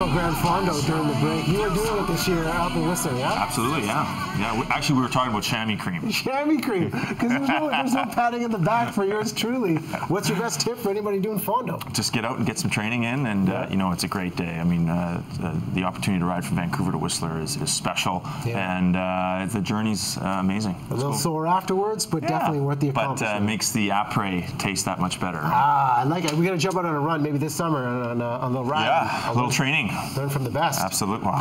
Grand Fondo during the break. You were doing it this year up in Whistler, yeah? Absolutely, yeah. Actually, we were talking about chamois cream. Chamois cream, because there's no padding in the back for yours truly. What's your best tip for anybody doing Fondo? Just get out and get some training in, and you know, it's a great day. I mean, the opportunity to ride from Vancouver to Whistler is special, and the journey's amazing. A little sore afterwards, but definitely worth the accomplishment. But makes the après taste that much better. Right? Ah, I like it. We got to jump out on a run maybe this summer on the ride. Yeah, a little training. Learn from the best. Absolutely. Well,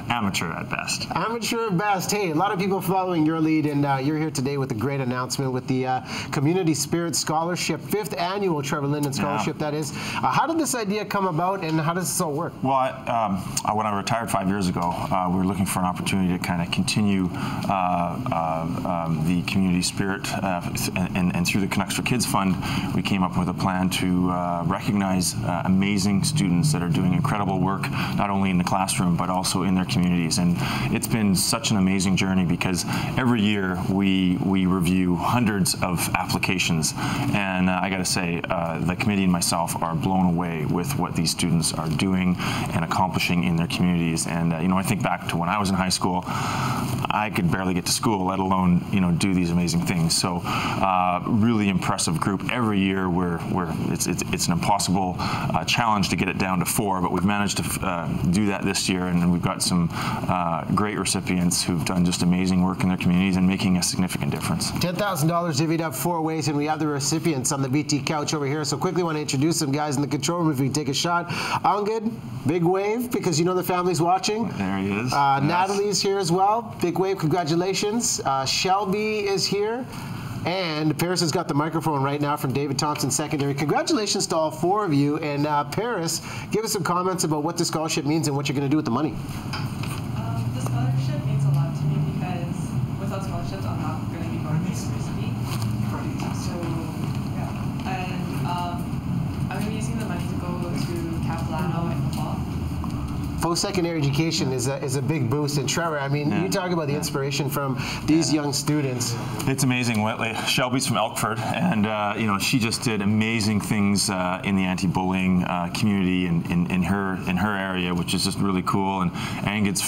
amateur at best. Amateur at best. Hey, a lot of people following your lead, and you're here today with a great announcement with the Community Spirit Scholarship, 5th annual Trevor Linden Scholarship, that is. How did this idea come about, and how does this all work? Well, when I retired 5 years ago, we were looking for an opportunity to kind of continue the community spirit, and through the Canucks for Kids Fund, we came up with a plan to recognize amazing students that are doing incredible work, not only in the classroom, but also in their communities. And it's been such an amazing journey because every year we review hundreds of applications. And I got to say, the committee and myself are blown away with what these students are doing and accomplishing in their communities. And you know, I think back to when I was in high school, I could barely get to school, let alone, you know, do these amazing things. So really impressive group. Every year it's an impossible challenge to get it down to 4, but we've managed to do that this year, and we've got some great recipients who've done just amazing work in their communities and making a significant difference. $10,000 divvied up 4 ways, and we have the recipients on the BT couch over here. So quickly want to introduce some guys in the control room if we take a shot. Angad, big wave, because you know the family's watching. There he is. Yes. Natalie's here as well. Big wave, congratulations. Shelby is here. And Paris has got the microphone right now from David Thompson Secondary. Congratulations to all 4 of you. And Paris, give us some comments about what the scholarship means and what you're going to do with the money. The scholarship means a lot to me because without scholarships, I'm not going to be going to university. So, yeah. And I'm going to be using the money to go to Capilano in the fall. Post-secondary education is a big boost. And Trevor, I mean, you talk about the inspiration from these young students. It's amazing. Shelby's from Elkford, and you know, she just did amazing things in the anti-bullying community in her area, which is just really cool. And Angad's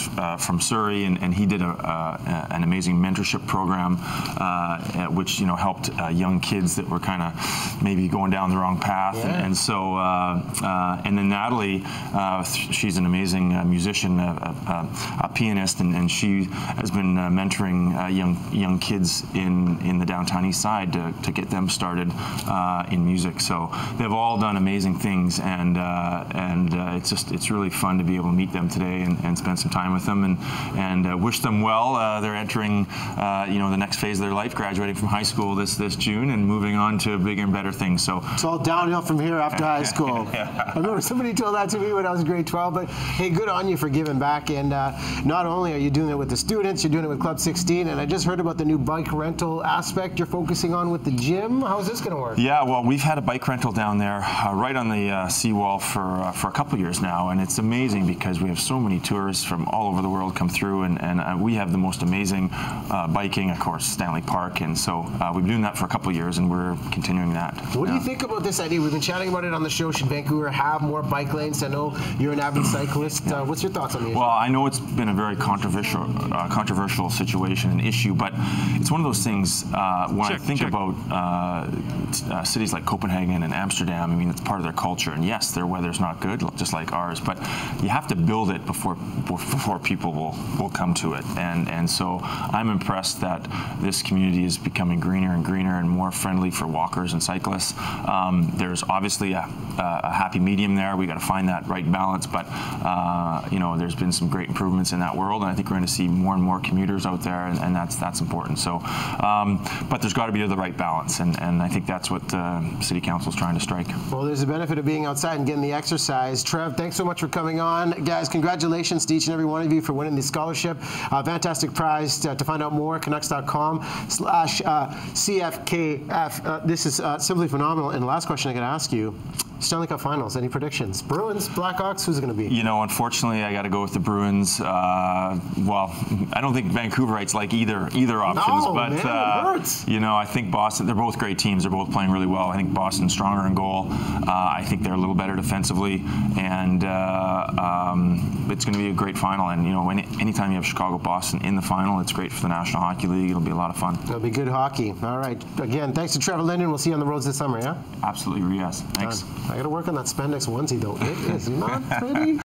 from Surrey, and he did an amazing mentorship program, which, you know, helped young kids that were kind of maybe going down the wrong path. And so, and then Natalie, she's an amazing musician, a pianist, and she has been mentoring young kids in the downtown east side to get them started in music. So they've all done amazing things, and it's really fun to be able to meet them today and spend some time with them and wish them well. They're entering you know, the next phase of their life, graduating from high school this June and moving on to bigger and better things. So it's all downhill from here after high school. I remember somebody told that to me when I was in grade 12. But hey, good on you for giving back. And not only are you doing it with the students, you're doing it with Club 16. And I just heard about the new bike rental aspect you're focusing on with the gym. How's this going to work? Yeah, well, we've had a bike rental down there right on the seawall for a couple years now, and it's amazing because we have so many tourists from all over the world come through, and we have the most amazing biking, of course, Stanley Park, and so we've been doing that for a couple of years, and we're continuing that. What do you think about this idea? We've been chatting about it on the show. Should Vancouver have more bike lanes? I know you're an avid cyclist. What's your thoughts on the issue? Well, I know it's been a very controversial situation and issue, but it's one of those things when I think about cities like Copenhagen and Amsterdam. I mean, it's part of their culture, and yes, their weather's not good, just like ours, but you have to build it before people will come to it. And so I'm impressed that this community is becoming greener and greener and more friendly for walkers and cyclists. There's obviously a happy medium there. We got to find that right balance, but you know, there's been some great improvements in that world, and I think we're going to see more and more commuters out there, and that's important. So, but there's got to be the right balance, and I think that's what City Council is trying to strike. Well, there's a benefit of being outside and getting the exercise. Trev, thanks so much for coming on. Guys, congratulations to each and every one of you for winning the scholarship. Fantastic prize. To find out more, Canucks.com/CFKF. This is simply phenomenal. And the last question I got to ask you, Stanley Cup Finals, any predictions? Bruins, Blackhawks, who's it going to be? You know, unfortunately, I got to go with the Bruins. Well, I don't think Vancouverites like either options, no, but man, it hurts. you know, I think Boston. They're both great teams. They're both playing really well. I think Boston's stronger in goal. I think they're a little better defensively, and it's going to be a great final. And you know, anytime you have Chicago-Boston in the final, it's great for the National Hockey League. It'll be a lot of fun. It'll be good hockey. All right. Again, thanks to Trevor Linden. We'll see you on the roads this summer. Yeah. Absolutely, Riaz. Thanks. I got to work on that spandex onesie though. It is not pretty.